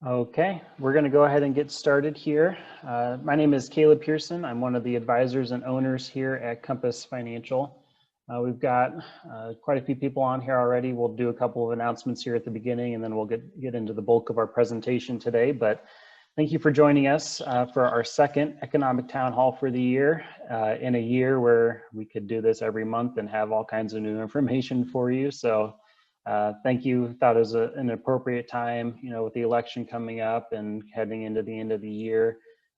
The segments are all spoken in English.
Okay, we're going to go ahead and get started here. My name is Caleb Pearson. I'm one of the advisors and owners here at Compass Financial. We've got quite a few people on here already. We'll do a couple of announcements here at the beginning, and then we'll get into the bulk of our presentation today. But thank you for joining us for our second economic town hall for the year, in a year where we could do this every month and have all kinds of new information for you. So thank you. Thought it was an appropriate time, with the election coming up and heading into the end of the year,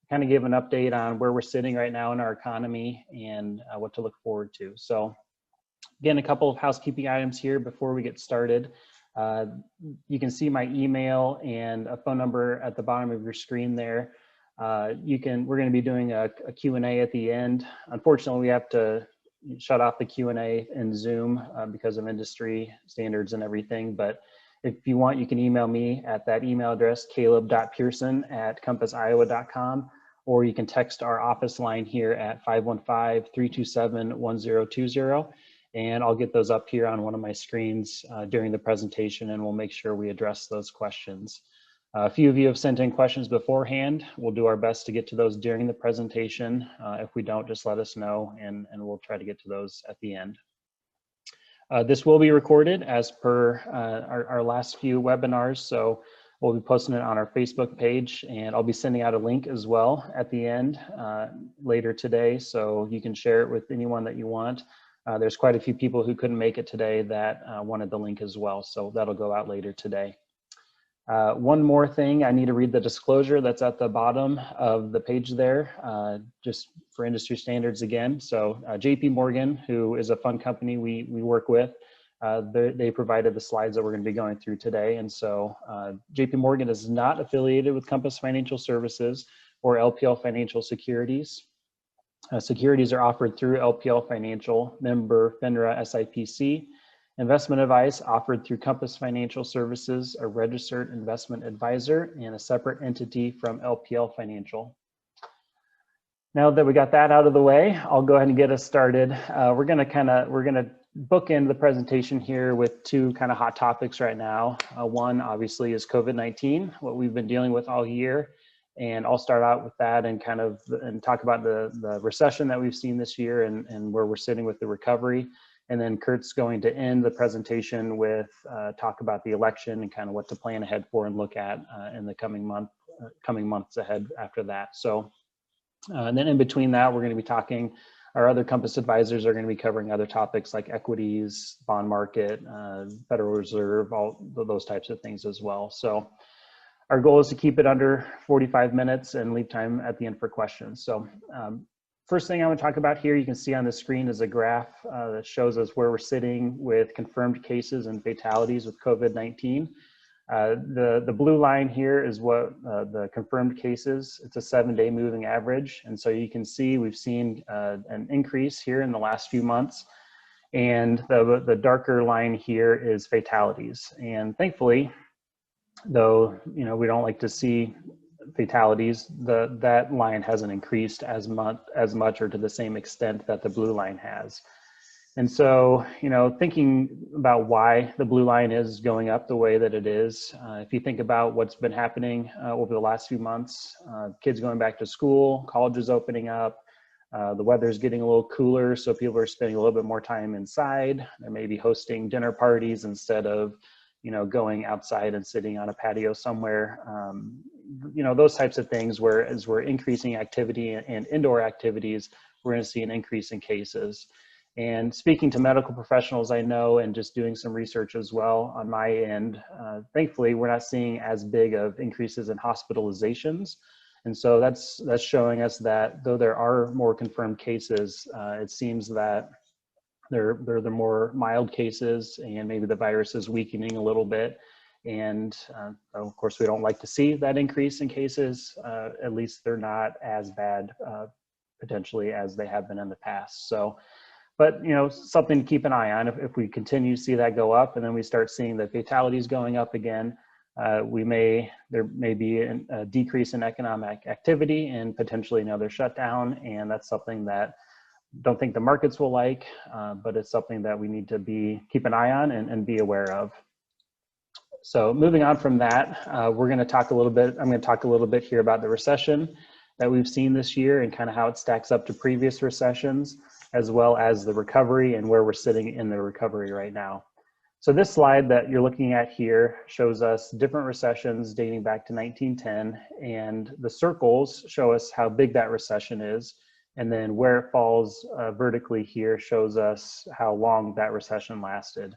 kind of give an update on where we're sitting right now in our economy and what to look forward to. So again, a couple of housekeeping items here before we get started. You can see my email and a phone number at the bottom of your screen there. We're going to be doing a Q&A at the end. Unfortunately, we have to shut off the Q&A in Zoom because of industry standards and everything. But if you want, you can email me at that email address, caleb.pearson@compassiowa.com, or you can text our office line here at 515-327-1020. And I'll get those up here on one of my screens during the presentation, and we'll make sure we address those questions. A few of you have sent in questions beforehand. We'll do our best to get to those during the presentation. If we don't, just let us know, and we'll try to get to those at the end. This will be recorded as per our last few webinars, so we'll be posting it on our Facebook page, and I'll be sending out a link as well at the end later today, so you can share it with anyone that you want. There's quite a few people who couldn't make it today that wanted the link as well, so that'll go out later today. One more thing, I need to read the disclosure that's at the bottom of the page there, just for industry standards again. So JP Morgan, who is a fund company we work with, they provided the slides that we're going to be going through today. And so JP Morgan is not affiliated with Compass Financial Services or LPL Financial Securities. Securities are offered through LPL Financial, member FINRA SIPC. Investment advice offered through Compass Financial Services, a registered investment advisor and a separate entity from LPL Financial. Now that we got that out of the way, I'll go ahead and get us started. We're gonna bookend the presentation here with two kind of hot topics right now. One obviously is COVID-19, what we've been dealing with all year. And I'll start out with that and talk about the recession that we've seen this year and where we're sitting with the recovery. And then Kurt's going to end the presentation with talk about the election and kind of what to plan ahead for and look at in the coming months ahead after that. So, and then in between that, we're going to be talking, our other Compass advisors are going to be covering other topics like equities, bond market, Federal Reserve, all those types of things as well. So our goal is to keep it under 45 minutes and leave time at the end for questions. So first thing I want to talk about here, you can see on the screen is a graph that shows us where we're sitting with confirmed cases and fatalities with COVID-19. The blue line here is what the confirmed cases. It's a 7-day moving average. And so you can see we've seen an increase here in the last few months. And the darker line here is fatalities. And thankfully, though, we don't like to see fatalities, that line hasn't increased as much or to the same extent that the blue line has. And so, thinking about why the blue line is going up the way that it is, if you think about what's been happening over the last few months, kids going back to school, colleges opening up, the weather's getting a little cooler, so people are spending a little bit more time inside. They're maybe hosting dinner parties instead of going outside and sitting on a patio somewhere, those types of things, where as we're increasing activity and indoor activities, we're going to see an increase in cases. And speaking to medical professionals I know, and just doing some research as well on my end, thankfully, we're not seeing as big of increases in hospitalizations. And so that's showing us that though there are more confirmed cases, it seems that they're the more mild cases, and maybe the virus is weakening a little bit. And of course, we don't like to see that increase in cases. At least they're not as bad potentially as they have been in the past. So, but something to keep an eye on. If we continue to see that go up, and then we start seeing the fatalities going up again, there may be a decrease in economic activity and potentially another shutdown. And that's something that don't think the markets will like, but it's something that we need to keep an eye on and be aware of. So moving on from that, we're going to talk a little bit, I'm going to talk a little bit here about the recession that we've seen this year and kind of how it stacks up to previous recessions, as well as the recovery and where we're sitting in the recovery right now. So this slide that you're looking at here shows us different recessions dating back to 1910, and the circles show us how big that recession is, and then where it falls vertically here shows us how long that recession lasted.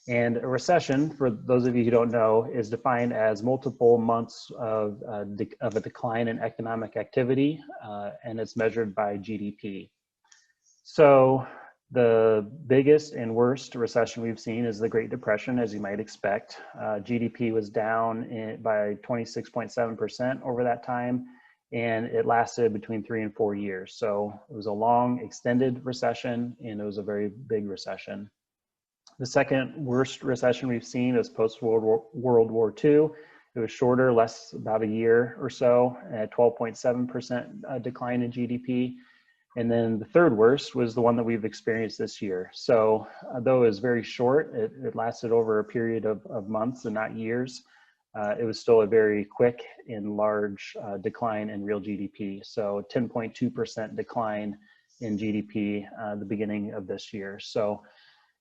And a recession, for those of you who don't know, is defined as multiple months of a decline in economic activity, and it's measured by GDP. So the biggest and worst recession we've seen is the Great Depression, as you might expect. GDP was down by 26.7% over that time, and it lasted between 3 and 4 years. So it was a long, extended recession, and it was a very big recession. The second worst recession we've seen is post-World War II. It was shorter, less about a year or so, at 12.7% decline in GDP. And then the third worst was the one that we've experienced this year. So though it was very short, it lasted over a period of months and not years. It was still a very quick and large decline in real GDP. So 10.2% decline in GDP the beginning of this year. So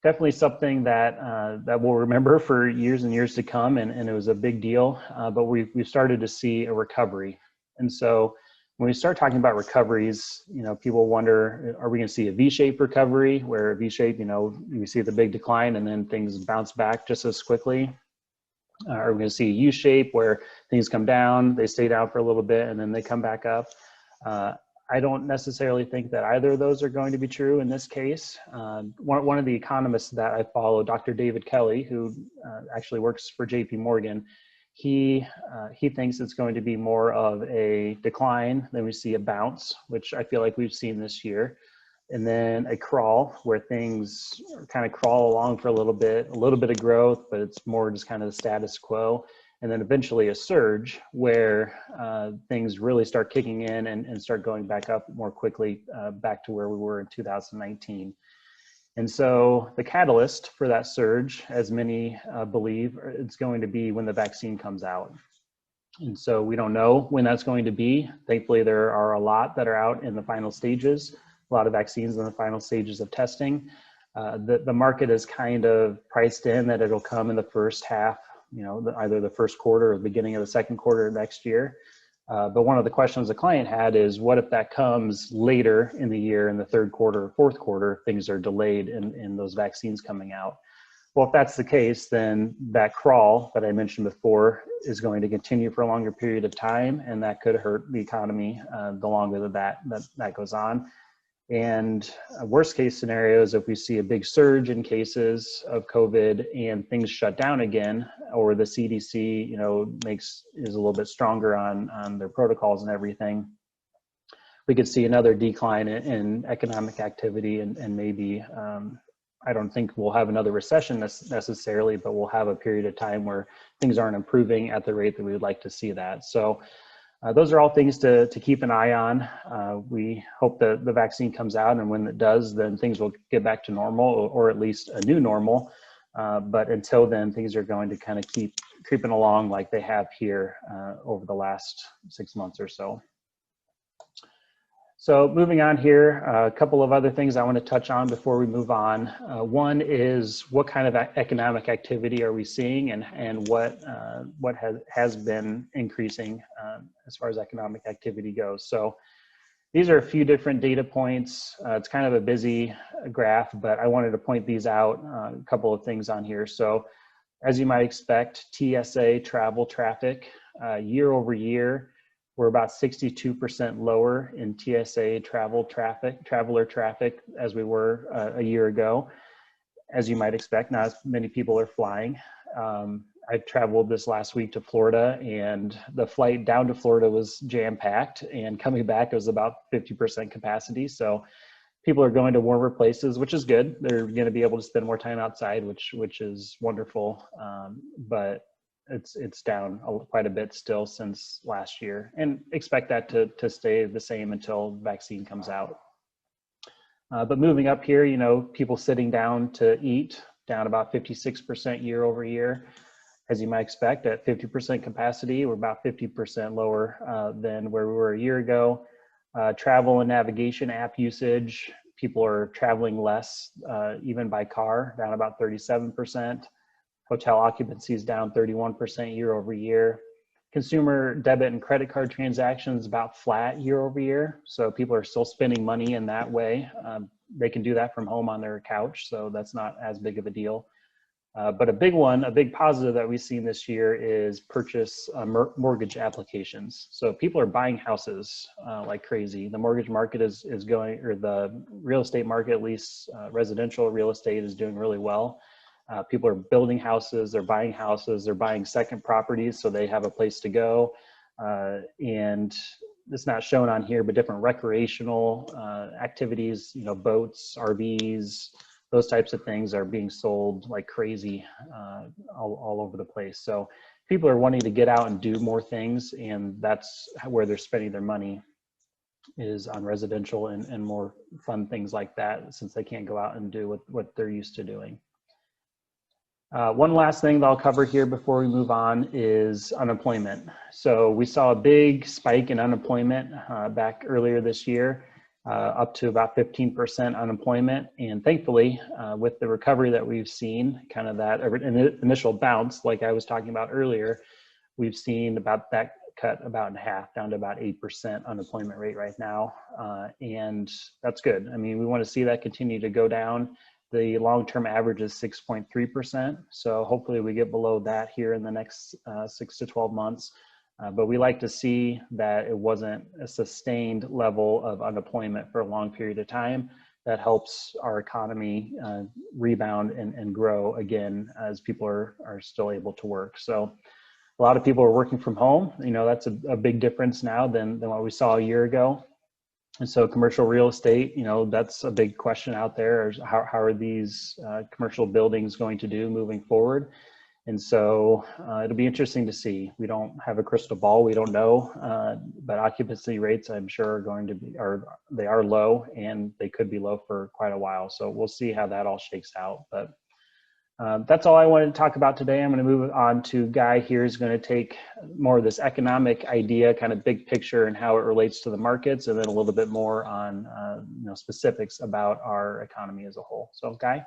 definitely something that that we'll remember for years and years to come, and it was a big deal. But we've started to see a recovery, and so when we start talking about recoveries, people wonder: are we going to see a V-shaped recovery, where a V-shape, we see the big decline and then things bounce back just as quickly? Are we going to see a U-shape where things come down, they stay down for a little bit, and then they come back up? I don't necessarily think that either of those are going to be true in this case. One of the economists that I follow, Dr. David Kelly, who actually works for JP Morgan, he thinks it's going to be more of a decline, then we see a bounce, which I feel like we've seen this year, and then a crawl where things kind of crawl along for a little bit of growth, but it's more just kind of the status quo. And then eventually a surge where things really start kicking in and start going back up more quickly, back to where we were in 2019. And so the catalyst for that surge, as many believe, it's going to be when the vaccine comes out. And so we don't know when that's going to be. Thankfully, there are a lot that are out in the final stages, a lot of vaccines in the final stages of testing. The market is kind of priced in that it'll come in the first half, either the first quarter or the beginning of the second quarter of next year. But one of the questions the client had is, what if that comes later in the year, in the third quarter or fourth quarter, things are delayed in those vaccines coming out? Well, if that's the case, then that crawl that I mentioned before is going to continue for a longer period of time, and that could hurt the economy the longer that goes on. And worst case scenario is if we see a big surge in cases of COVID and things shut down again, or the CDC, is a little bit stronger on their protocols and everything, we could see another decline in economic activity, and maybe, I don't think we'll have another recession necessarily, but we'll have a period of time where things aren't improving at the rate that we would like to see that. So those are all things to keep an eye on. We hope that the vaccine comes out, and when it does, then things will get back to normal, or at least a new normal. But until then, things are going to kind of keep creeping along like they have here over the last 6 months or so. So moving on here, a couple of other things I want to touch on before we move on. One is, what kind of economic activity are we seeing, and what has been increasing as far as economic activity goes. So these are a few different data points. It's kind of a busy graph, but I wanted to point these out, a couple of things on here. So as you might expect, TSA travel traffic year over year, we're about 62% lower in TSA traveler traffic as we were a year ago. As you might expect, not as many people are flying. I traveled this last week to Florida, and the flight down to Florida was jam-packed, and coming back it was about 50% capacity. So people are going to warmer places, which is good. They're going to be able to spend more time outside, which is wonderful. But it's down quite a bit still since last year, and expect that to stay the same until the vaccine comes out. But moving up here, people sitting down to eat, down about 56% year over year. as you might expect, at 50% capacity. We're about 50% lower than where we were a year ago. Travel and navigation app usage, people are traveling less, even by car, down about 37%. Hotel occupancy is down 31% year over year. Consumer debit and credit card transactions about flat year over year. So people are still spending money in that way. They can do that from home on their couch, so that's not as big of a deal. But a big positive that we've seen this year is purchase mortgage applications. So people are buying houses like crazy. The mortgage market is going, or the real estate market, at least residential real estate, is doing really well. People are building houses, they're buying second properties so they have a place to go. And it's not shown on here, but different recreational activities, boats, RVs, those types of things are being sold like crazy all over the place. So people are wanting to get out and do more things, and that's where they're spending their money, is on residential and more fun things like that, since they can't go out and do what they're used to doing. One last thing that I'll cover here before we move on is unemployment. So we saw a big spike in unemployment back earlier this year, up to about 15% unemployment. And thankfully, with the recovery that we've seen, kind of that initial bounce, like I was talking about earlier, we've seen about that cut about in half, down to about 8% unemployment rate right now. And that's good. I mean, we want to see that continue to go down. The long-term average is 6.3%. So hopefully we get below that here in the next 6 to 12 months. But we like to see that it wasn't a sustained level of unemployment for a long period of time. That helps our economy rebound and grow again as people are still able to work. So a lot of people are working from home. That's a big difference now than what we saw a year ago. And so commercial real estate, that's a big question out there. Is how are these commercial buildings going to do moving forward? And so it'll be interesting to see. We don't have a crystal ball. We don't know. But occupancy rates, I'm sure, are going to be, they are low, and they could be low for quite a while. So we'll see how that all shakes out. But that's all I wanted to talk about today. I'm going to move on to Guy here, who's going to take more of this economic idea, kind of big picture, and how it relates to the markets, and then a little bit more on specifics about our economy as a whole. So Guy?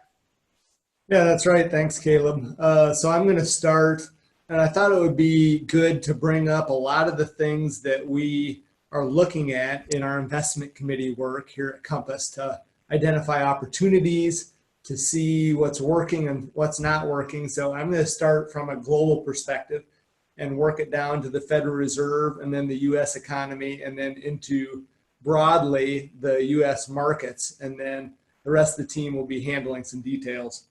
Yeah, that's right. Thanks, Caleb. So I'm going to start, and I thought it would be good to bring up a lot of the things that we are looking at in our investment committee work here at Compass to identify opportunities, to see what's working and what's not working. So I'm going to start from a global perspective and work it down to the Federal Reserve and then the U.S. economy, and then into broadly the U.S. markets. And then the rest of the team will be handling some details.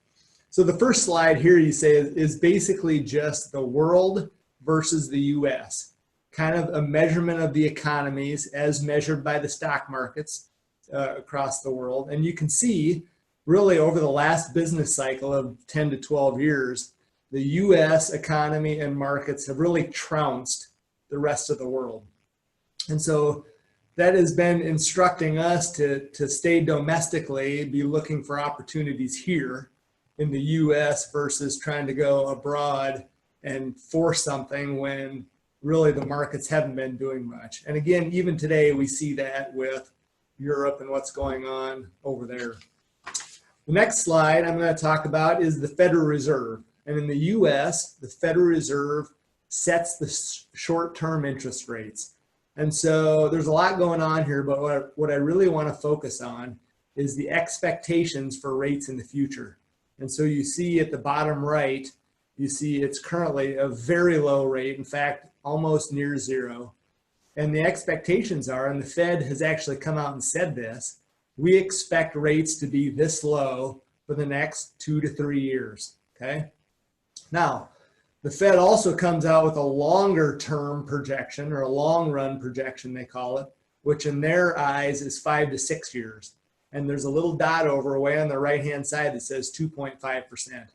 So the first slide here, you say, is basically just the world versus the U.S., kind of a measurement of the economies as measured by the stock markets across the world. And you can see really over the last business cycle of 10 to 12 years, the U.S. economy and markets have really trounced the rest of the world. And so that has been instructing us to stay domestically, be looking for opportunities here in the U.S. versus trying to go abroad and force something when really the markets haven't been doing much. And again, even today, we see that with Europe and what's going on over there. The next slide I'm going to talk about is the Federal Reserve. And in the U.S., the Federal Reserve sets the short-term interest rates. And so there's a lot going on here, but what I really want to focus on is the expectations for rates in the future. And so you see at the bottom right, you see it's currently a very low rate, in fact, almost near zero. And the expectations are, and the Fed has actually come out and said this, we expect rates to be this low for the next 2 to 3 years, okay? Now, the Fed also comes out with a longer term projection, or a long run projection they call it, which in their eyes is 5 to 6 years. And there's a little dot over away on the right-hand side that says 2.5%.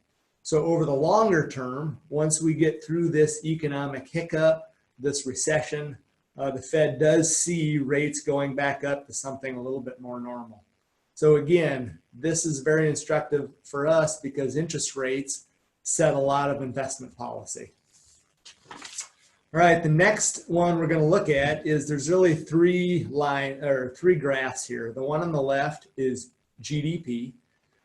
So over the longer term, once we get through this economic hiccup, this recession, the Fed does see rates going back up to something a little bit more normal. So again, this is very instructive for us because interest rates set a lot of investment policy. All right, the next one we're going to look at is there's really three graphs here. The one on the left is GDP.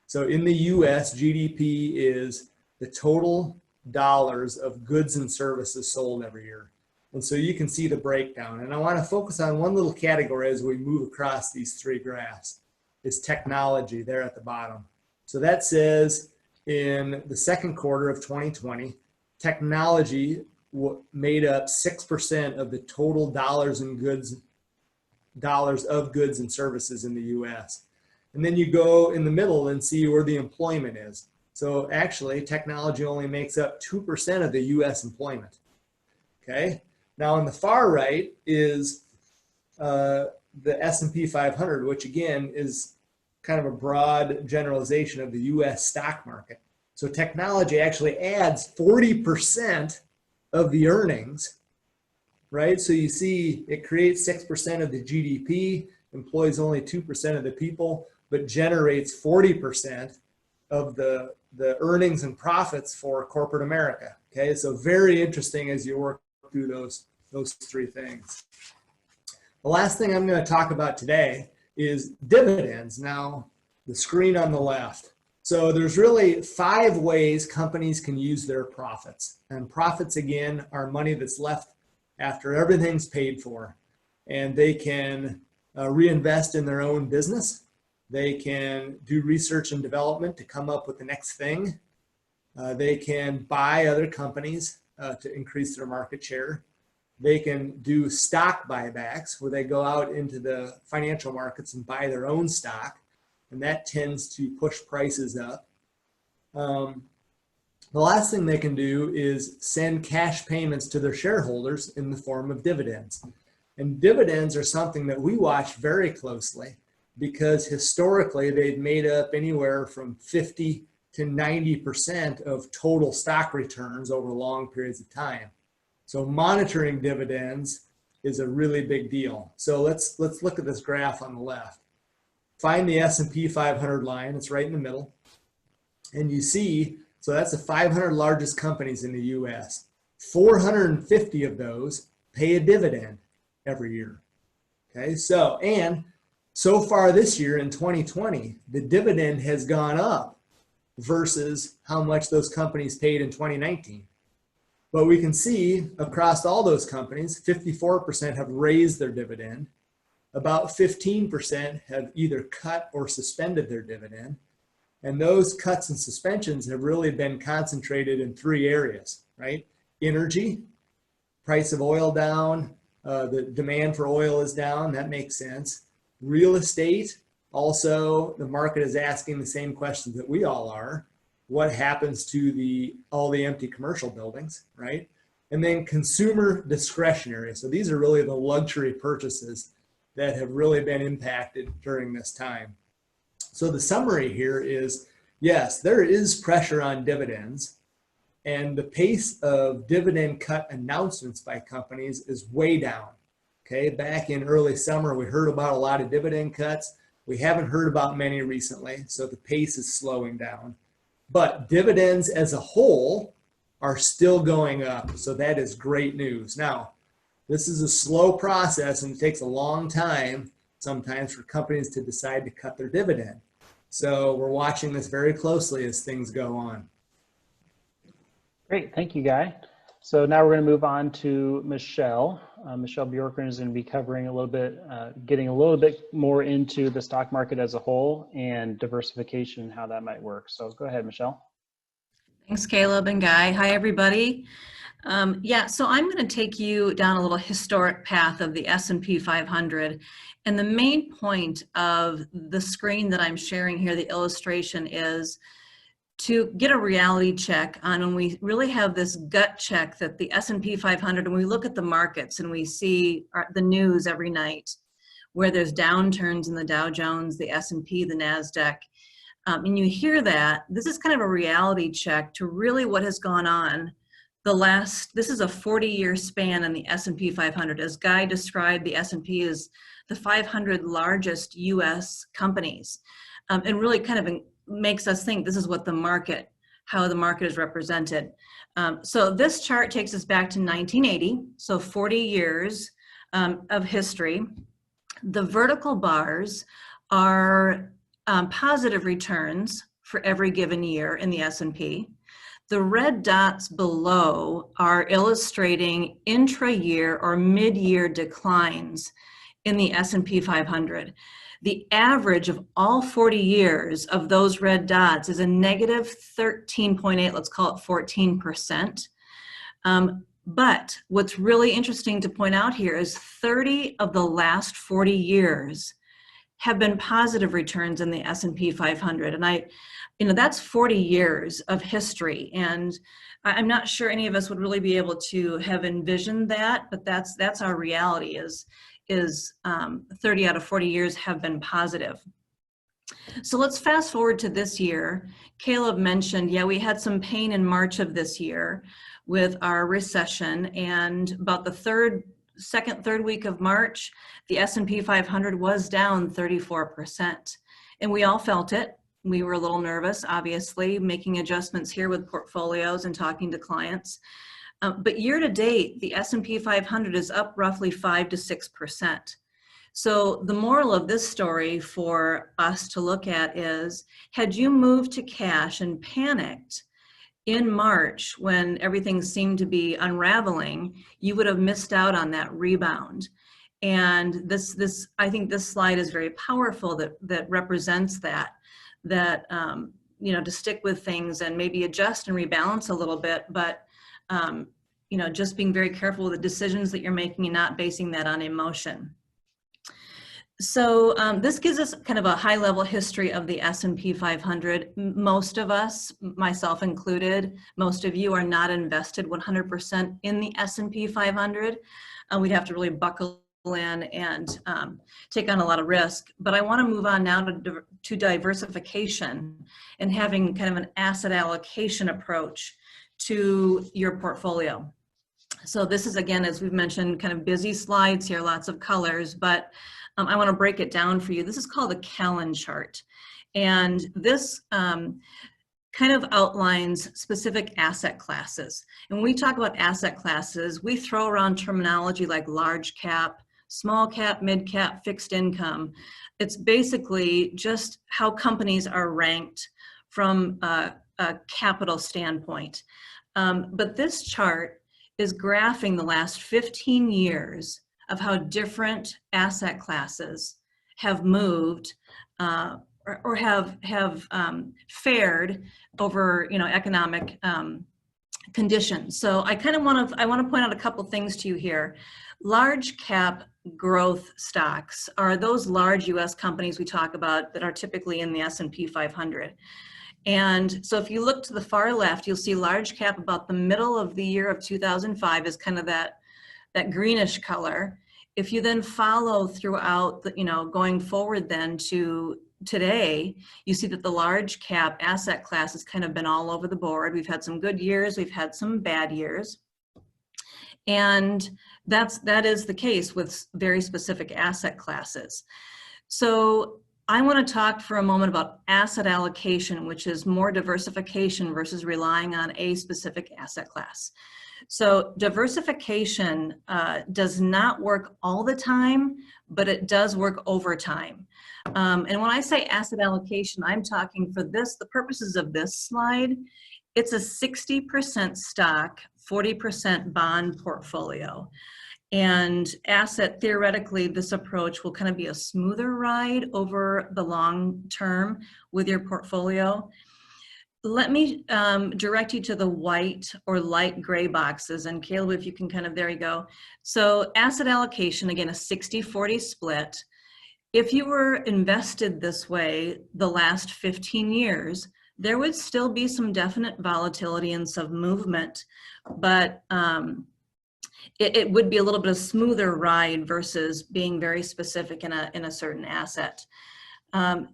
So in the US, GDP is the total dollars of goods and services sold every year. And so you can see the breakdown. And I want to focus on one little category as we move across these three graphs, is technology there at the bottom. So that says in the second quarter of 2020, technology made up 6% of the total dollars of goods and services in the US. And then you go in the middle and see where the employment is. So actually, technology only makes up 2% of the US employment. Okay. Now on the far right is the S&P 500, which again is kind of a broad generalization of the US stock market. So technology actually adds 40% of the earnings, right? So you see it creates 6% of the GDP, employs only 2% of the people, but generates 40% of the earnings and profits for corporate America. Okay, so very interesting as you work through those three things. The last thing I'm going to talk about today is dividends. Now, the screen on the left. So there's really 5 ways companies can use their profits. And profits, again, are money that's left after everything's paid for. And they can reinvest in their own business. They can do research and development to come up with the next thing. They can buy other companies to increase their market share. They can do stock buybacks where they go out into the financial markets and buy their own stock. And that tends to push prices up. The last thing they can do is send cash payments to their shareholders in the form of dividends. And dividends are something that we watch very closely because historically they've made up anywhere from 50 to 90% of total stock returns over long periods of time. So monitoring dividends is a really big deal. So let's look at this graph on the left. Find the S&P 500 line, it's right in the middle. And you see, so that's the 500 largest companies in the US. 450 of those pay a dividend every year. Okay, and so far this year in 2020, the dividend has gone up versus how much those companies paid in 2019. But we can see across all those companies, 54% have raised their dividend. About 15% have either cut or suspended their dividend. And those cuts and suspensions have really been concentrated in 3 areas, right? Energy, price of oil down, the demand for oil is down, that makes sense. Real estate, also the market is asking the same questions that we all are. What happens to all the empty commercial buildings, right? And then consumer discretionary. So these are really the luxury purchases that have really been impacted during this time. So the summary here is, yes, there is pressure on dividends, and the pace of dividend cut announcements by companies is way down. Okay, back in early summer, we heard about a lot of dividend cuts. We haven't heard about many recently, so the pace is slowing down. But dividends as a whole are still going up, so that is great news. Now, this is a slow process and it takes a long time sometimes for companies to decide to cut their dividend. So we're watching this very closely as things go on. Great, thank you, Guy. So now we're going to move on to Michelle. Michelle Bjorkgren is going to be covering a little bit, getting a little bit more into the stock market as a whole and diversification and how that might work. So go ahead, Michelle. Thanks, Caleb and Guy. Hi, everybody. So I'm going to take you down a little historic path of the S&P 500. And the main point of the screen that I'm sharing here, the illustration, is to get a reality check on when we really have this gut check that the S&P 500, and we look at the markets and we see the news every night where there's downturns in the Dow Jones, the S&P, the NASDAQ, and you hear that, this is kind of a reality check to really what has gone on. This is a 40-year span in the S&P 500. As Guy described, the S&P is the 500 largest US companies, and really kind of makes us think this is what the market how the market is represented. So this chart takes us back to 1980, so 40 years of history. The vertical bars are positive returns for every given year in the S&P. The red dots below are illustrating intra-year or mid-year declines in the S&P 500. The average of all 40 years of those red dots is a negative 13.8, let's call it 14%. But what's really interesting to point out here is 30 of the last 40 years have been positive returns in the S&P 500. And that's 40 years of history. And I'm not sure any of us would really be able to have envisioned that, but that's our reality is 30 out of 40 years have been positive. So let's fast forward to this year. Caleb mentioned, yeah, we had some pain in March of this year with our recession, and about the second, third week of March, the S&P 500 was down 34%. And we all felt it. We were a little nervous, obviously, making adjustments here with portfolios and talking to clients. But year to date, the S&P 500 is up roughly 5 to 6%. So the moral of this story for us to look at is, had you moved to cash and panicked in March when everything seemed to be unraveling, you would have missed out on that rebound. And I think this slide is very powerful that represents that to stick with things and maybe adjust and rebalance a little bit, but just being very careful with the decisions that you're making and not basing that on emotion. So this gives us kind of a high-level history of the S&P 500. Most of us, myself included, most of you are not invested 100% in the S&P 500. We'd have to really buckle in and take on a lot of risk. But I want to move on now to diversification and having kind of an asset allocation approach to your portfolio. So this is, again, as we've mentioned, kind of busy slides here, lots of colors, but I want to break it down for you. This is called the Callan Chart. And this kind of outlines specific asset classes. And when we talk about asset classes, we throw around terminology like large cap, small cap, mid cap, fixed income. It's basically just how companies are ranked from a capital standpoint. But this chart is graphing the last 15 years of how different asset classes have moved or have fared over economic conditions. So I want to point out a couple things to you here. Large cap growth stocks are those large U.S. companies we talk about that are typically in the S&P 500. And so if you look to the far left, you'll see large cap about the middle of the year of 2005 is kind of that greenish color. If you then follow throughout, going forward then to today, you see that the large cap asset class has kind of been all over the board. We've had some good years, we've had some bad years. And that is the case with very specific asset classes. So I want to talk for a moment about asset allocation, which is more diversification versus relying on a specific asset class. So diversification does not work all the time, but it does work over time. And when I say asset allocation, I'm talking for the purposes of this slide, it's a 60% stock, 40% bond portfolio. And theoretically, this approach will kind of be a smoother ride over the long term with your portfolio. Let me direct you to the white or light gray boxes. And Caleb, if you can there you go. So asset allocation, again, a 60-40 split. If you were invested this way the last 15 years, there would still be some definite volatility and some movement, but it would be a little bit of smoother ride versus being very specific in a certain asset.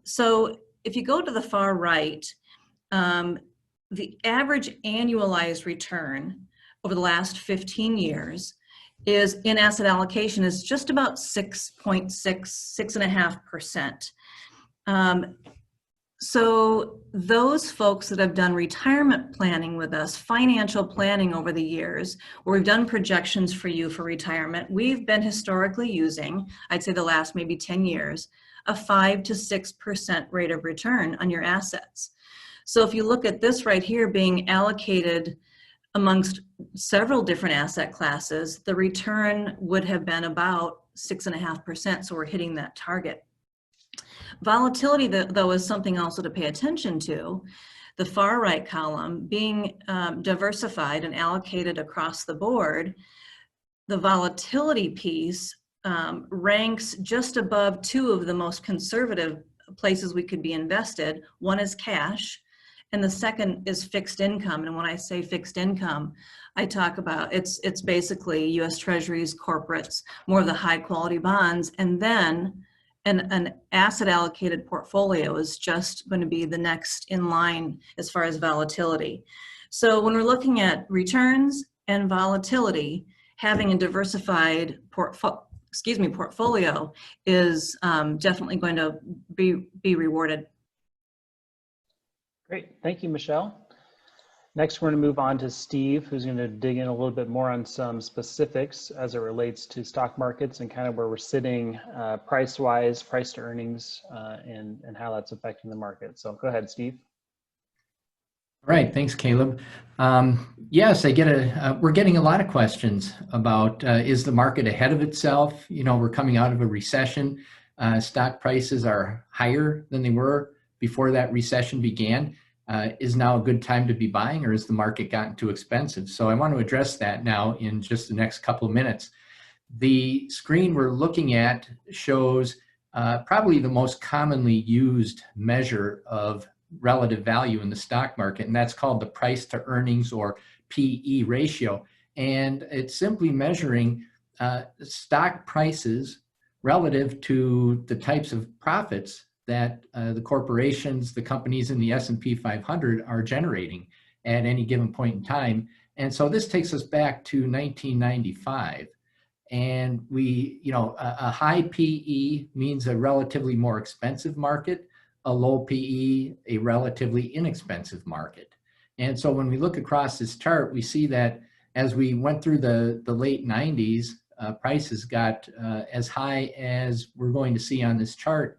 So if you go to the far right, the average annualized return over the last 15 years is in asset allocation is just about 6.5%. So those folks that have done retirement planning with us, financial planning over the years, where we've done projections for you for retirement, we've been historically using, I'd say the last maybe 10 years, a 5 to 6% rate of return on your assets. So if you look at this right here being allocated amongst several different asset classes, the return would have been about 6.5%, so we're hitting that target. Volatility, though, is something also to pay attention to. The far right column, being diversified and allocated across the board, the volatility piece ranks just above two of the most conservative places we could be invested. One is cash, and the second is fixed income. And when I say fixed income, I talk about it's basically U.S. Treasuries, corporates, more of the high quality bonds, and then an asset allocated portfolio is just going to be the next in line as far as volatility. So when we're looking at returns and volatility, having a diversified portfolio is definitely going to be rewarded. Great, thank you, Michelle. Next, we're going to move on to Steve, who's going to dig in a little bit more on some specifics as it relates to stock markets and kind of where we're sitting price-wise, price to earnings, and how that's affecting the market. So go ahead, Steve. All right, thanks, Caleb. Yes, we're getting a lot of questions about is the market ahead of itself? You know, we're coming out of a recession. Stock prices are higher than they were before that recession began. Is now a good time to be buying, or has the market gotten too expensive? So I want to address that now in just the next couple of minutes. The screen we're looking at shows probably the most commonly used measure of relative value in the stock market, and that's called the price to earnings, or PE ratio. And it's simply measuring stock prices relative to the types of profits that the corporations, the companies in the S&P 500 are generating at any given point in time. And so this takes us back to 1995. And a high PE means a relatively more expensive market, a low PE, a relatively inexpensive market. And so when we look across this chart, we see that as we went through the late 90s, prices got as high as we're going to see on this chart,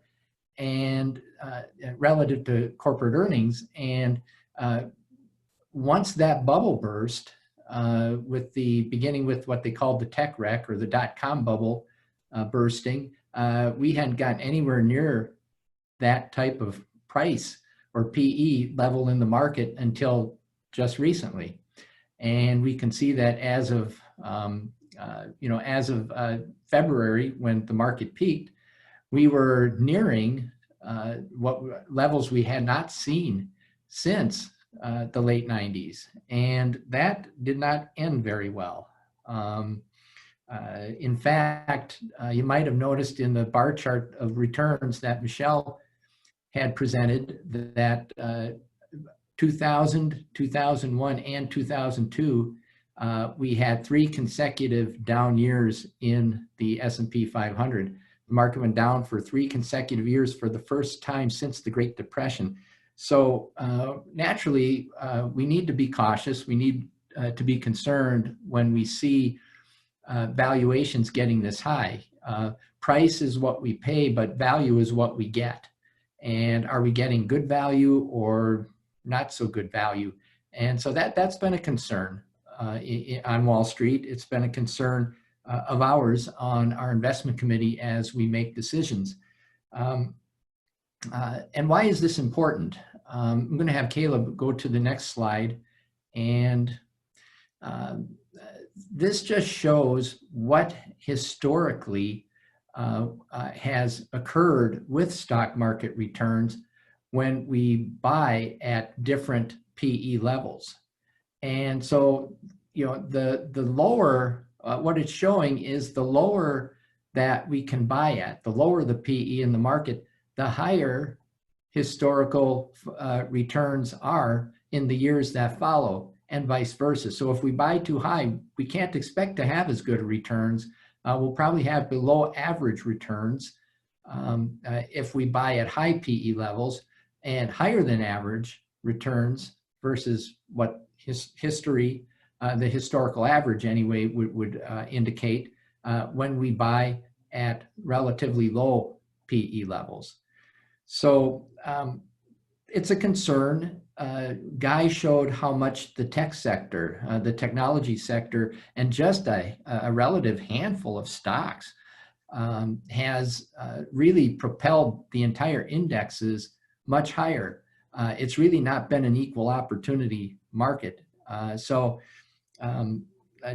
and relative to corporate earnings. And once that bubble burst, beginning with what they called the tech wreck, or the dot-com bubble bursting, we hadn't gotten anywhere near that type of price or PE level in the market until just recently. And we can see that as of February, when the market peaked, we were nearing what levels we had not seen since the late 90s. And that did not end very well. In fact, you might have noticed in the bar chart of returns that Michelle had presented that 2000, 2001, and 2002, we had 3 consecutive down years in the S&P 500. The market went down for 3 consecutive years for the first time since the Great Depression. So naturally, we need to be cautious. We need to be concerned when we see valuations getting this high. Price is what we pay, but value is what we get. And are we getting good value or not so good value? And so that's been a concern on Wall Street. It's been a concern of ours on our investment committee as we make decisions. And why is this important? I'm going to have Caleb go to the next slide. And this just shows what historically has occurred with stock market returns when we buy at different PE levels. And so, the lower, what it's showing is the lower that we can buy at, the lower the PE in the market, the higher historical returns are in the years that follow, and vice versa. So if we buy too high, we can't expect to have as good returns. We'll probably have below average returns if we buy at high PE levels. and higher than average returns versus what history, the historical average anyway, would indicate when we buy at relatively low PE levels. So it's a concern. Guy showed how much the tech sector, the technology sector, and just a relative handful of stocks has really propelled the entire indexes much higher. It's really not been an equal opportunity market.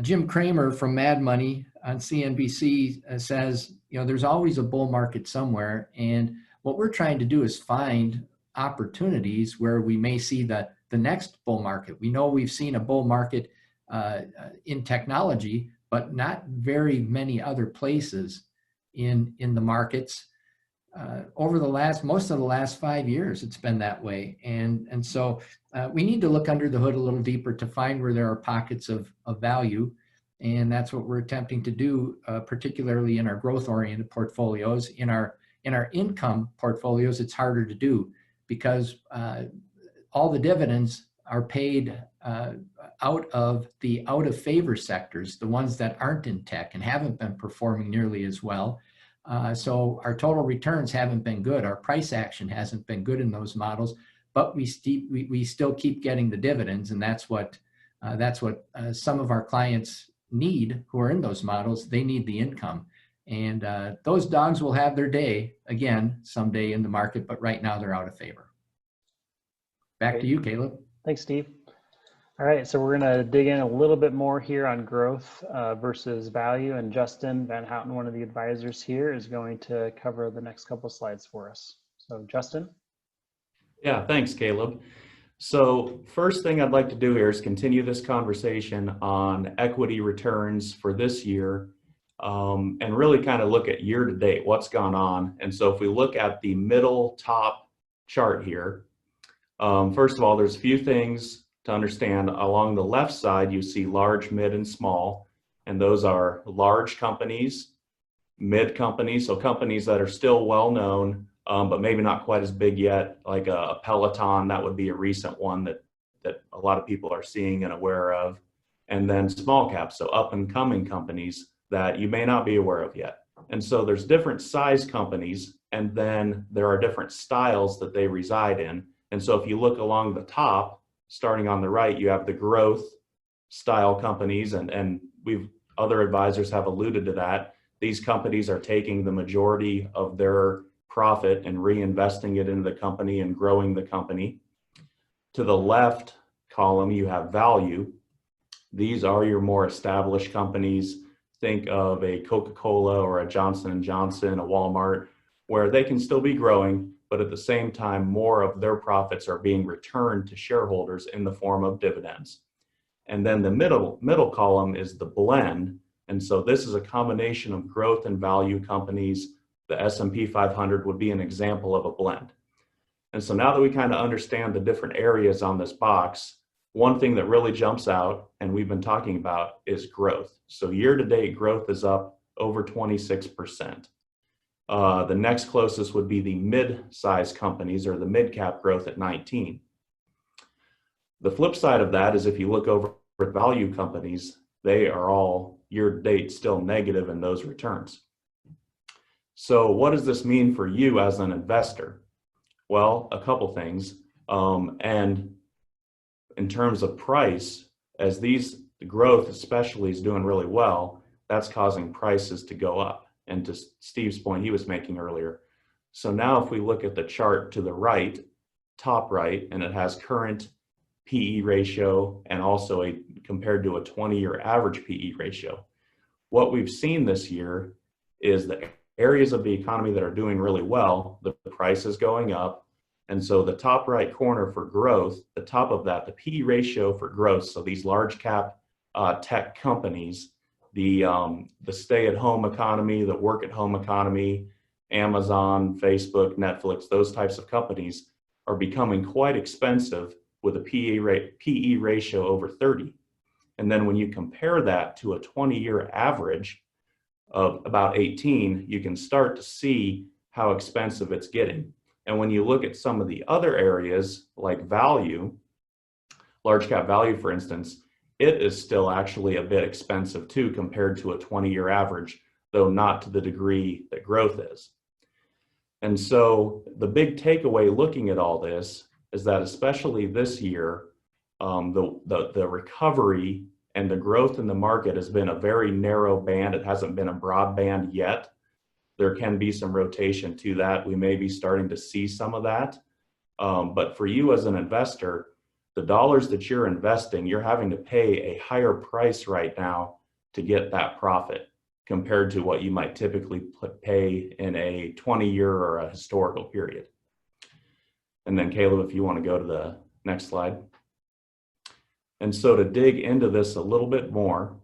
Jim Cramer from Mad Money on CNBC says, there's always a bull market somewhere. And what we're trying to do is find opportunities where we may see the next bull market. We know we've seen a bull market in technology, but not very many other places in the markets. Over most of the last 5 years, it's been that way. And so we need to look under the hood a little deeper to find where there are pockets of value. And that's what we're attempting to do, particularly in our growth-oriented portfolios. In our income portfolios, it's harder to do because all the dividends are paid out of the out-of-favor sectors, the ones that aren't in tech and haven't been performing nearly as well. So our total returns haven't been good. Our price action hasn't been good in those models, but we still keep getting the dividends, and that's what some of our clients need who are in those models. They need the income, and those dogs will have their day again someday in the market, but right now they're out of favor. Back to you, Caleb. Thanks, Steve. All right, so we're going to dig in a little bit more here on growth versus value, and Justin Van Houten, one of the advisors here, is going to cover the next couple of slides for us. So Justin? Yeah, thanks, Caleb. So first thing I'd like to do here is continue this conversation on equity returns for this year and really kind of look at year to date, what's gone on. And so if we look at the middle top chart here, first of all, there's a few things to understand. Along the left side, you see large, mid, and small, and those are large companies, mid companies, so companies that are still well known, but maybe not quite as big yet, like a Peloton. That would be a recent one that a lot of people are seeing and aware of. And then small caps, so up and coming companies that you may not be aware of yet. And so there's different size companies, and then there are different styles that they reside in. And so if you look along the top, starting on the right, you have the growth style companies, and other advisors have alluded to that. These companies are taking the majority of their profit and reinvesting it into the company and growing the company. To the left column, you have value. These are your more established companies. Think of a Coca-Cola or a Johnson & Johnson, a Walmart, where they can still be growing, but at the same time, more of their profits are being returned to shareholders in the form of dividends. And then the middle column is the blend. And so this is a combination of growth and value companies. The S&P 500 would be an example of a blend. And so now that we kind of understand the different areas on this box, one thing that really jumps out, and we've been talking about, is growth. So year to date, growth is up over 26%. The next closest would be the mid-size companies, or the mid-cap growth at 19. The flip side of that is if you look over at value companies, they are all year to date still negative in those returns. So what does this mean for you as an investor? Well, a couple things. And in terms of price, as the growth especially is doing really well, that's causing prices to go up. And to Steve's point he was making earlier. So now if we look at the chart to the right, top right, and it has current PE ratio and also compared to a 20-year average PE ratio. What we've seen this year is the areas of the economy that are doing really well, the price is going up. And so the top right corner for growth, the top of that, the PE ratio for growth, so these large cap tech companies, the stay-at-home economy, the work-at-home economy, Amazon, Facebook, Netflix, those types of companies are becoming quite expensive with a PE ratio over 30. And then when you compare that to a 20-year average of about 18, you can start to see how expensive it's getting. And when you look at some of the other areas like value, large cap value, for instance, it is still actually a bit expensive too compared to a 20-year average, though not to the degree that growth is. And so the big takeaway looking at all this is that especially this year, the recovery and the growth in the market has been a very narrow band. It hasn't been a broad band yet. There can be some rotation to that. We may be starting to see some of that. But for you as an investor, the dollars that you're investing, you're having to pay a higher price right now to get that profit compared to what you might typically pay in a 20-year or a historical period. And then Caleb, if you want to go to the next slide. And so to dig into this a little bit more,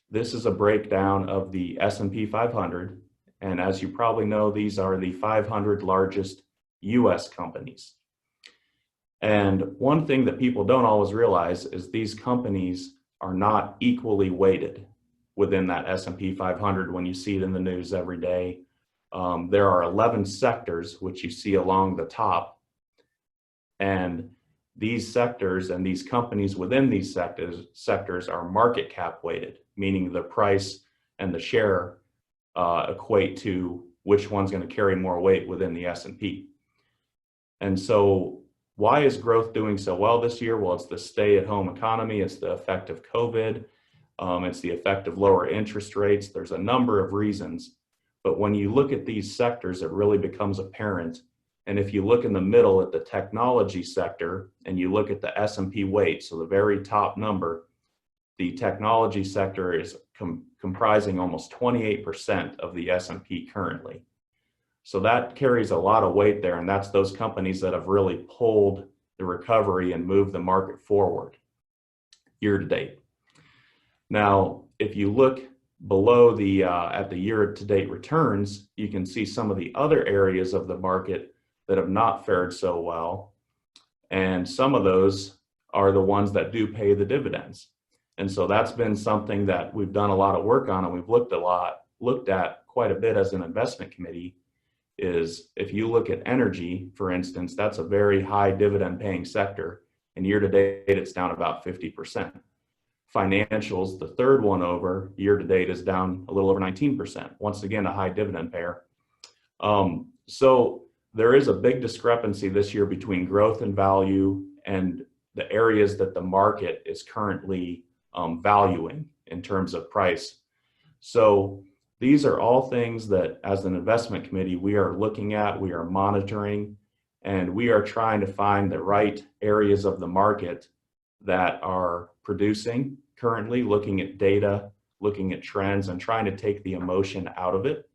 this is a breakdown of the S&P 500. And as you probably know, these are the 500 largest US companies. And one thing that people don't always realize is these companies are not equally weighted within that S&P 500 when you see it in the news every day. There are 11 sectors which you see along the top. And these sectors and these companies within these sectors are market cap weighted, meaning the price and the share equate to which one's going to carry more weight within the S&P. And so why is growth doing so well this year? Well, it's the stay-at-home economy. It's the effect of COVID. It's the effect of lower interest rates. There's a number of reasons. But when you look at these sectors, it really becomes apparent. And if you look in the middle at the technology sector and you look at the S&P weight, so the very top number, the technology sector is comprising almost 28% of the S&P currently. So that carries a lot of weight there, and that's those companies that have really pulled the recovery and moved the market forward year to date. Now, if you look below the at the year to date returns, you can see some of the other areas of the market that have not fared so well, and some of those are the ones that do pay the dividends. And so that's been something that we've done a lot of work on, and we've looked at quite a bit as an investment committee. Is if you look at energy, for instance, that's a very high dividend paying sector, and year to date it's down about 50%. Financials, the third one over, year to date is down a little over 19%. Once again, a high dividend payer. So there is a big discrepancy this year between growth and value and the areas that the market is currently valuing in terms of price. So these are all things that as an investment committee, we are looking at, we are monitoring, and we are trying to find the right areas of the market that are producing currently, looking at data, looking at trends, and trying to take the emotion out of it.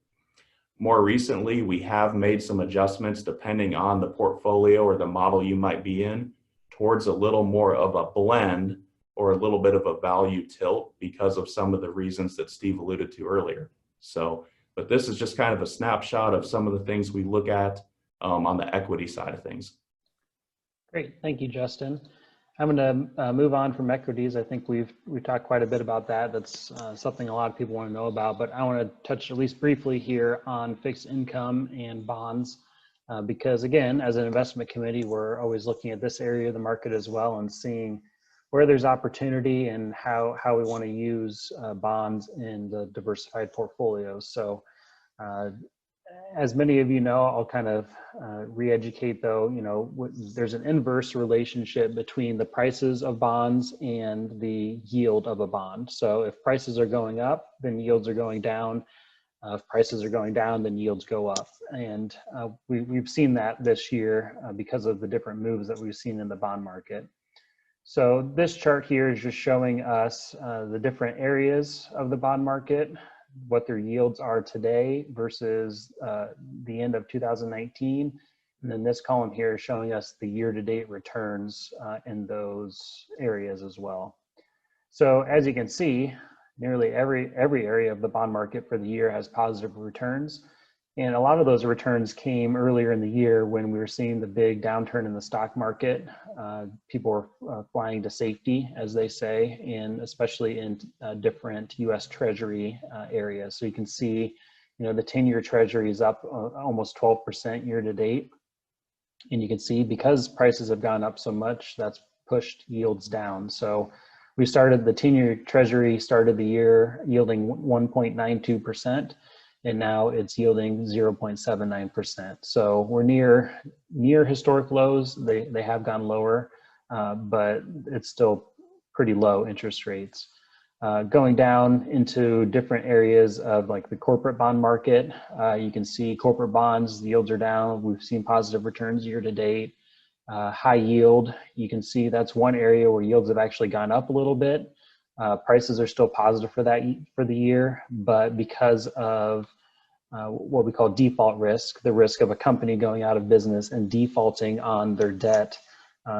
More recently, we have made some adjustments depending on the portfolio or the model you might be in towards a little more of a blend or a little bit of a value tilt because of some of the reasons that Steve alluded to earlier. So, but this is just kind of a snapshot of some of the things we look at on the equity side of things. Great, thank you, Justin. I'm going to move on from equities. I think we've talked quite a bit about that. That's something a lot of people want to know about, but I want to touch at least briefly here on fixed income and bonds because again, as an investment committee, we're always looking at this area of the market as well and seeing where there's opportunity and how we want to use bonds in the diversified portfolios. So as many of you know, I'll kind of re-educate though, you know, there's an inverse relationship between the prices of bonds and the yield of a bond. So if prices are going up, then yields are going down. If prices are going down, then yields go up. And we've seen that this year because of the different moves that we've seen in the bond market. So this chart here is just showing us the different areas of the bond market, what their yields are today versus the end of 2019. And then this column here is showing us the year-to-date returns in those areas as well. So as you can see, nearly every area of the bond market for the year has positive returns. And a lot of those returns came earlier in the year when we were seeing the big downturn in the stock market. People were flying to safety, as they say, and especially in different U.S. Treasury areas. So you can see, you know, the 10-year Treasury is up almost 12% year to date. And you can see because prices have gone up so much, that's pushed yields down. So we started, the 10-year Treasury started the year yielding 1.92%, and now it's yielding 0.79%. So we're near historic lows. They have gone lower, but it's still pretty low interest rates. Going down into different areas of like the corporate bond market, you can see corporate bonds, the yields are down. We've seen positive returns year to date. High yield, you can see that's one area where yields have actually gone up a little bit. Prices are still positive for that for the year, but because of what we call default risk, the risk of a company going out of business and defaulting on their debt,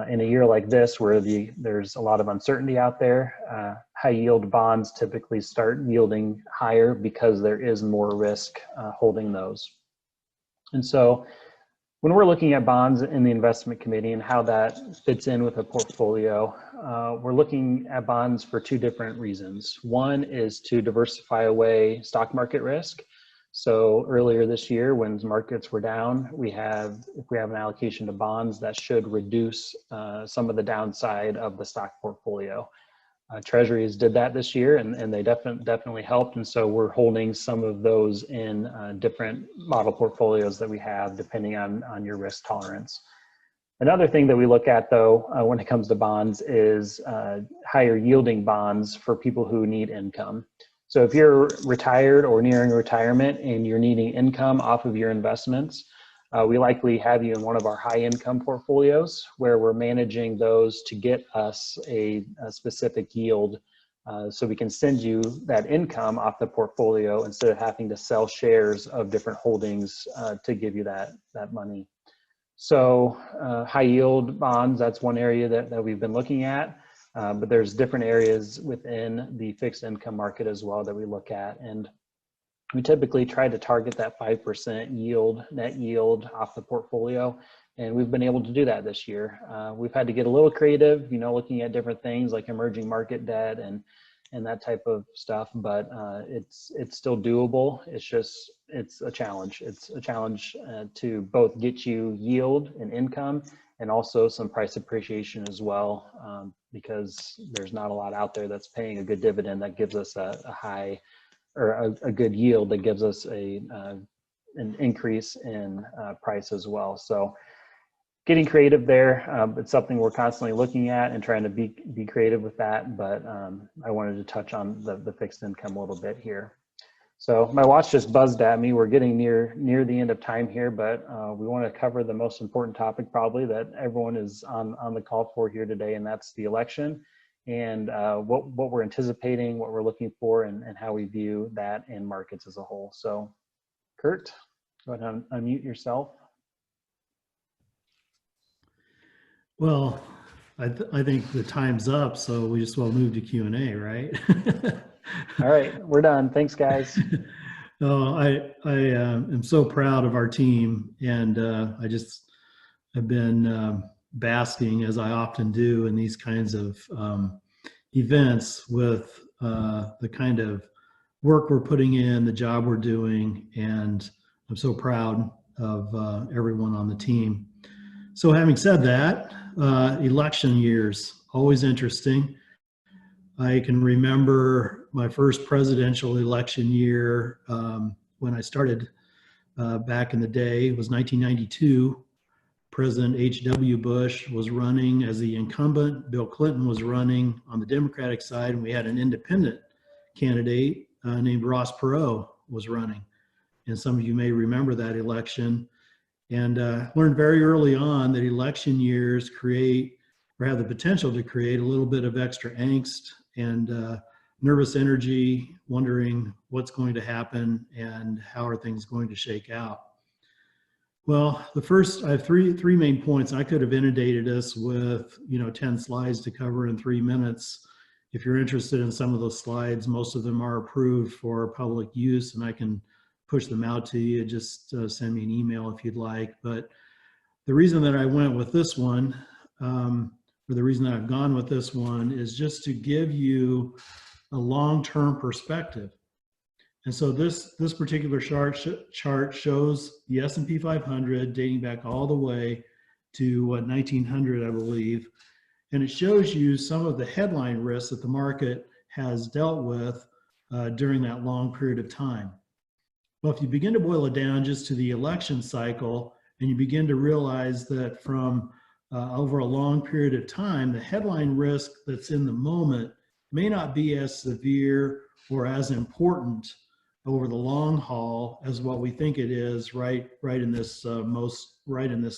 in a year like this where there's a lot of uncertainty out there, high yield bonds typically start yielding higher because there is more risk holding those. And so when we're looking at bonds in the investment committee and how that fits in with a portfolio, we're looking at bonds for two different reasons. One is to diversify away stock market risk. So earlier this year, when markets were down, if we have an allocation to bonds, that should reduce some of the downside of the stock portfolio. Treasuries did that this year, and they definitely helped. And so we're holding some of those in different model portfolios that we have, depending on your risk tolerance. Another thing that we look at, though, when it comes to bonds is higher yielding bonds for people who need income. So if you're retired or nearing retirement and you're needing income off of your investments, we likely have you in one of our high income portfolios where we're managing those to get us a specific yield, so we can send you that income off the portfolio instead of having to sell shares of different holdings to give you that money. So high yield bonds, that's one area that we've been looking at. But there's different areas within the fixed income market as well that we look at. And we typically try to target that 5% yield, net yield off the portfolio. And we've been able to do that this year. We've had to get a little creative, looking at different things like emerging market debt and that type of stuff, but it's still doable. It's a challenge. It's a challenge to both get you yield and income and also some price appreciation as well, because there's not a lot out there that's paying a good dividend that gives us a high or a good yield that gives us an increase in price as well. So getting creative there, it's something we're constantly looking at and trying to be creative with that. But I wanted to touch on the fixed income a little bit here. So my watch just buzzed at me. We're getting near the end of time here, but we want to cover the most important topic probably that everyone is on the call for here today, and that's the election and what we're anticipating, what we're looking for, and how we view that in markets as a whole. So Kurt, go ahead and unmute yourself. Well, I think the time's up, so we just well move to Q&A, right? All right, we're done. Thanks, guys. I am so proud of our team, and I've been basking, as I often do, in these kinds of events with the kind of work we're putting in, the job we're doing, and I'm so proud of everyone on the team. So having said that, election years, always interesting. I can remember my first presidential election year when I started back in the day. It was 1992. President H.W. Bush was running as the incumbent. Bill Clinton was running on the Democratic side, and we had an independent candidate named Ross Perot was running. And some of you may remember that election. And learned very early on that election years create or have the potential to create a little bit of extra angst and nervous energy, wondering what's going to happen and how are things going to shake out. Well, I have three main points. I could have inundated us with 10 slides to cover in 3 minutes. If you're interested in some of those slides, most of them are approved for public use, and I can push them out to you. Just send me an email if you'd like. But the reason that I went with this one, or the reason that I've gone with this one, is just to give you a long-term perspective. And so this particular chart shows the S&P 500 dating back all the way to 1900, I believe. And it shows you some of the headline risks that the market has dealt with during that long period of time. Well, if you begin to boil it down just to the election cycle, and you begin to realize that from over a long period of time, the headline risk that's in the moment may not be as severe or as important over the long haul as what we think it is right in this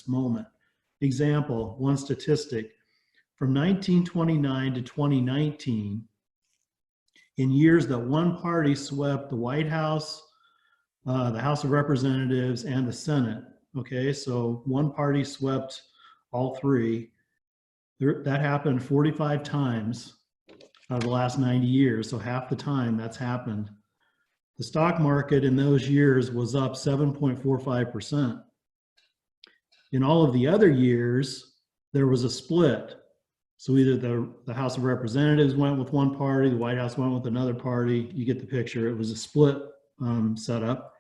moment. Example, one statistic, from 1929 to 2019, in years that one party swept the White House, the House of Representatives, and the Senate, okay, so one party swept all three. That happened 45 times out of the last 90 years, so half the time that's happened. The stock market in those years was up 7.45%. In all of the other years, there was a split. So either the House of Representatives went with one party, the White House went with another party. You get the picture. It was a split setup.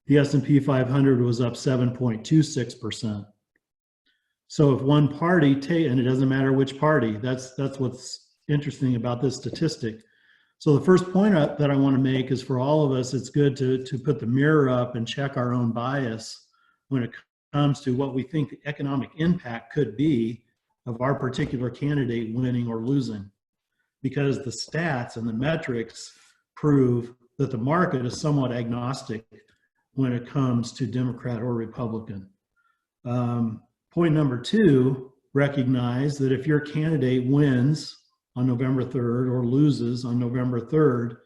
The S&P 500 was up 7.26%. So if one party, and it doesn't matter which party, that's what's interesting about this statistic. So the first point that I want to make is for all of us, it's good to put the mirror up and check our own bias when it comes to what we think the economic impact could be of our particular candidate winning or losing. Because the stats and the metrics prove that the market is somewhat agnostic when it comes to Democrat or Republican. Point number two, recognize that if your candidate wins on November 3rd or loses on November 3rd,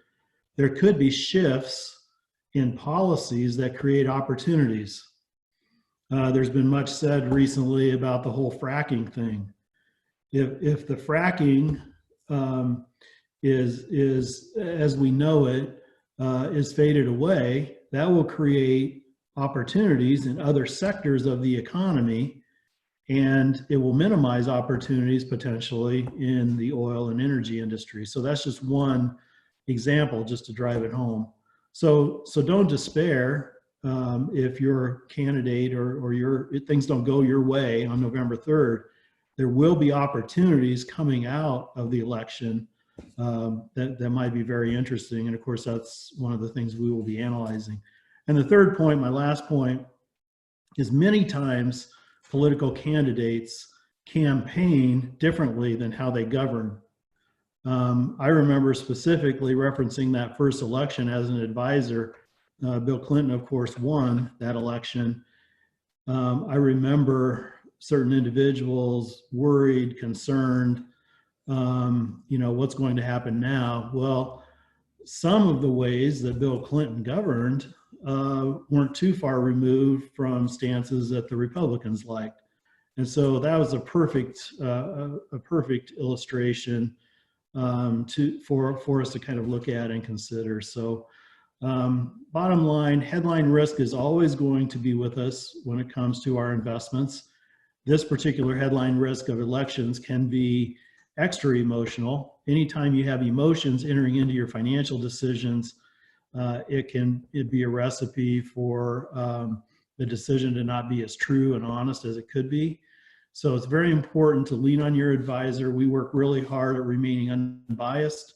there could be shifts in policies that create opportunities. There's been much said recently about the whole fracking thing. If the fracking is as we know it, is faded away, that will create opportunities in other sectors of the economy, and it will minimize opportunities potentially in the oil and energy industry. So that's just one example, just to drive it home. So don't despair if your candidate or things don't go your way on November 3rd. There will be opportunities coming out of the election that might be very interesting. And of course, that's one of the things we will be analyzing. And the third point, my last point, is many times political candidates campaign differently than how they govern. I remember specifically referencing that first election as an advisor. Bill Clinton, of course, won that election. I remember certain individuals worried, concerned, what's going to happen now? Well, some of the ways that Bill Clinton governed weren't too far removed from stances that the Republicans liked. And so that was a perfect illustration for us to kind of look at and consider. So bottom line, headline risk is always going to be with us when it comes to our investments. This particular headline risk of elections can be extra emotional. Anytime you have emotions entering into your financial decisions, it'd be a recipe for the decision to not be as true and honest as it could be. So it's very important to lean on your advisor. We work really hard at remaining unbiased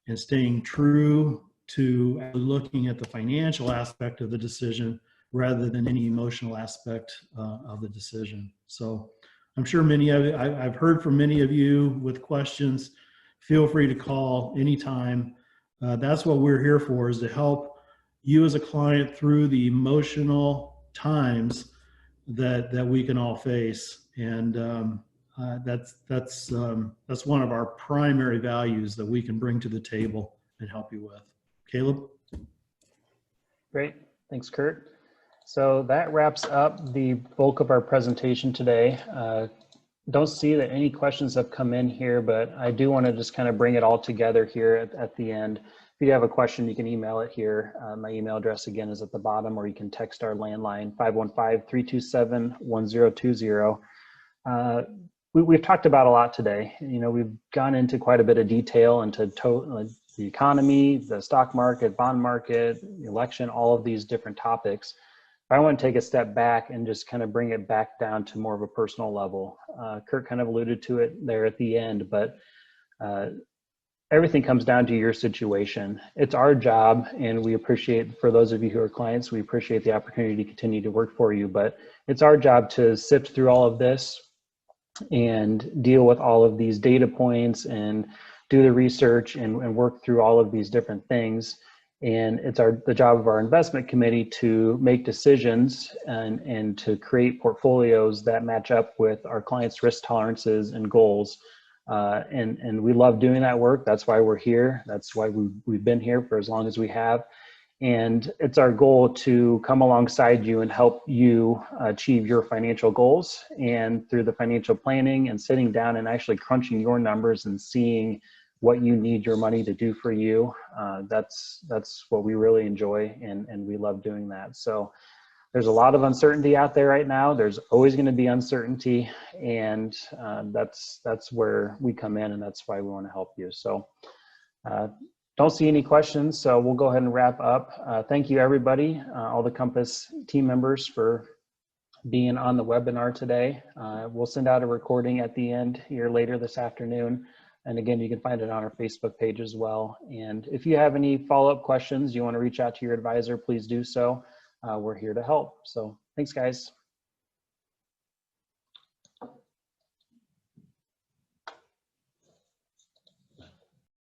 and staying true to looking at the financial aspect of the decision rather than any emotional aspect of the decision. So I'm sure I've heard from many of you with questions. Feel free to call anytime. That's what we're here for, is to help you as a client through the emotional times that we can all face. And that's one of our primary values that we can bring to the table and help you with. Caleb? Great, thanks, Kurt. So that wraps up the bulk of our presentation today. Don't see that any questions have come in here, but I do want to just kind of bring it all together here at the end. If you have a question, you can email it here. My email address again is at the bottom, or you can text our landline 515-327-1020. We've talked about a lot today. We've gone into quite a bit of detail into the economy, the stock market, bond market, the election, all of these different topics. I want to take a step back and just kind of bring it back down to more of a personal level. Kurt kind of alluded to it there at the end, but everything comes down to your situation. It's our job, and we appreciate, for those of you who are clients, we appreciate the opportunity to continue to work for you, but it's our job to sift through all of this and deal with all of these data points and do the research and work through all of these different things. And it's the job of our investment committee to make decisions and to create portfolios that match up with our clients' risk tolerances and goals. And we love doing that work. That's why we're here. That's why we've been here for as long as we have. And it's our goal to come alongside you and help you achieve your financial goals. And through the financial planning and sitting down and actually crunching your numbers and seeing what you need your money to do for you, that's what we really enjoy, and we love doing that. So there's a lot of uncertainty out there right now. There's always going to be uncertainty, and that's where we come in, and that's why we want to help you. So don't see any questions, so we'll go ahead and wrap up. Thank you, everybody, all the Compass team members, for being on the webinar today. We'll send out a recording at the end here later this afternoon. And again, you can find it on our Facebook page as well. And if you have any follow-up questions, you want to reach out to your advisor, please do so. We're here to help. So thanks, guys.